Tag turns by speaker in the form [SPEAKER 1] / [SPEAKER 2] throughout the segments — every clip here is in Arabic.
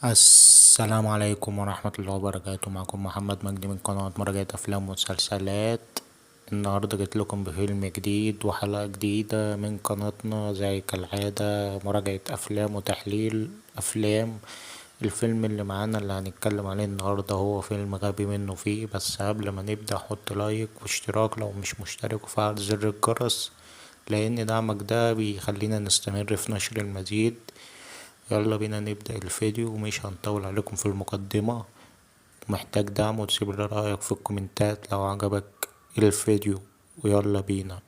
[SPEAKER 1] السلام عليكم ورحمة الله وبركاته. معكم محمد مجدي من قناة مراجعة أفلام ومسلسلات. النهاردة جيت لكم بفيلم جديد وحلقة جديدة من قناتنا زي كالعادة، مراجعة أفلام وتحليل أفلام. الفيلم اللي معانا اللي هنتكلم عليه النهاردة هو فيلم غبي منه فيه. بس قبل ما نبدأ حط لايك واشتراك لو مش مشترك وفعل زر الجرس، لأن دعمك ده بيخلينا نستمر في نشر المزيد. يلا بينا نبدأ الفيديو ومش هنطول عليكم في المقدمة. محتاج دعم وتسيب لي رأيك في الكومنتات لو عجبك الفيديو. ويلا بينا.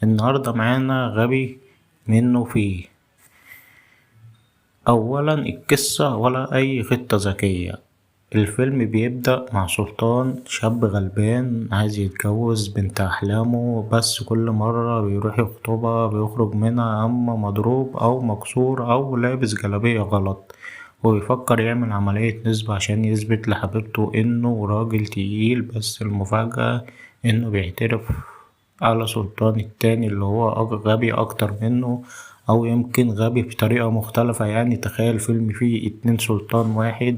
[SPEAKER 1] النهاردة معانا غبي منه فيه. أولا القصة ولا أي خطة ذكية. الفيلم بيبدأ مع سلطان، شاب غلبان عايز يتجوز بنت أحلامه، بس كل مرة بيروح يخطبها بيخرج منها أما مضروب أو مكسور أو لابس جلابية غلط، وبيفكر يعمل عملية نسب عشان يثبت لحبيبته إنه راجل تقيل. بس المفاجأة إنه بيعترف على سلطان التاني اللي هو غبي أكتر منه، أو يمكن غبي بطريقة مختلفة. يعني تخيل فيلم فيه اتنين سلطان، واحد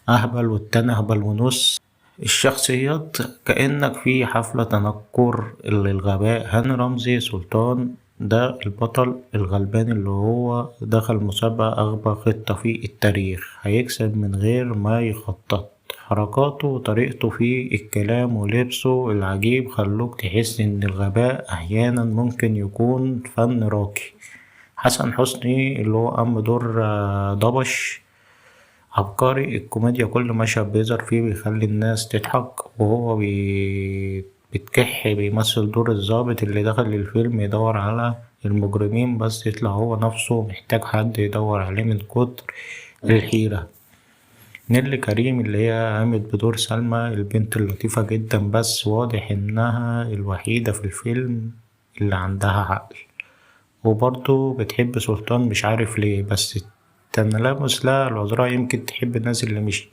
[SPEAKER 1] أهبل والتاني أهبل ونص. الشخصيات كأنك في حفلة تنكر للغباء. هاني رمزي سلطان ده البطل الغلبان اللي هو دخل مسابقة أغبى خطة في التاريخ، هيكسب من غير ما يخطط. حركاته وطريقته في الكلام ولبسه العجيب خلوك تحس إن الغباء أحيانا ممكن يكون فن راقي. حسن حسني اللي هو قام بدور ضبش عبقري. الكوميديا كل مشهد بيظهر فيه بيخلي الناس تضحك، وهو بيتكح بيمثل دور الضابط اللي دخل الفيلم يدور على المجرمين، بس يطلع هو نفسه محتاج حد يدور عليه من كتر الحيرة. نيللي كريم اللي هي قامت بدور سلمى، البنت اللطيفة جدا بس واضح إنها الوحيدة في الفيلم اللي عندها عقل، وبرضه بتحب سلطان مش عارف ليه. بس تنلمس لها العذراء، يمكن تحب الناس اللي مش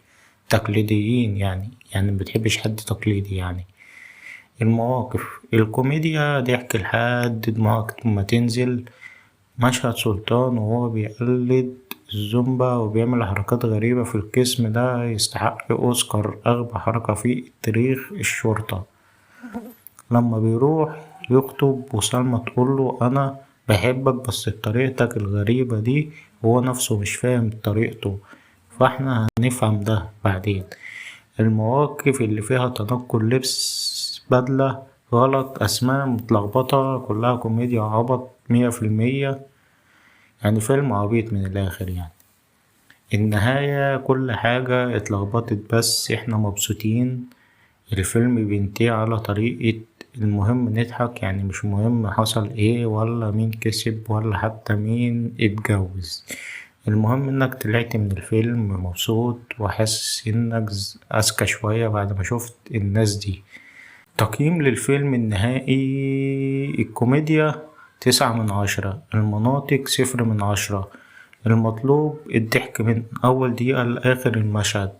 [SPEAKER 1] تقليديين، يعني مبتحبش حد تقليدي. يعني المواقف الكوميديا ضحك لحد دماغك ما تنزل. مشهد سلطان وهو بيقلد الزومبا وبيعمل حركات غريبة في الجسم ده يستحق أوسكار أغبى حركة في تاريخ الشرطة. لما بيروح يخطب وسلمى تقوله أنا بحبك بس بطريقتك الغريبة دي، هو نفسه مش فاهم طريقته، فاحنا هنفهم ده بعدين. المواقف اللي فيها تنكر لبس بدلة غلط، أسماء متلخبطة، كلها كوميديا عبط 100%. يعني فيلم عبيط من الآخر. يعني النهاية كل حاجة اتلخبطت بس احنا مبسوطين. الفيلم بينتهي على طريقة المهم نضحك، يعني مش مهم حصل ايه ولا مين كسب ولا حتى مين اتجوز. المهم انك طلعت من الفيلم مبسوط وحاسس انك اذكى شوية بعد ما شفت الناس دي. تقييم للفيلم النهائي: الكوميديا 9/10، المناطق 0/10، المطلوب الضحك من أول دقيقة لآخر المشهد.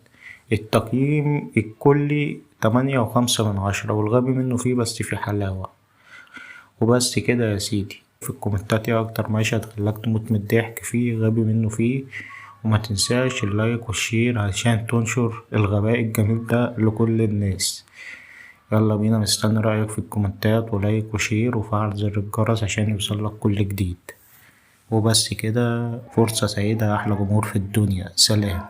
[SPEAKER 1] التقييم الكلي 8.5/10، والغبي منه فيه بس في حلاوة. وبس كده يا سيدي. في الكومنتات ايه أكتر مشهد خلاك تموت من الضحك فيه غبي منه فيه، وما تنساش اللايك والشير عشان تنشر الغباء الجميل ده لكل الناس. يلا بينا، مستني رأيك في الكومنتات ولايك وشير وفعل زر الجرس عشان يوصلك كل جديد. وبس كده، فرصة سعيدة، أحلى جمهور في الدنيا. سلام.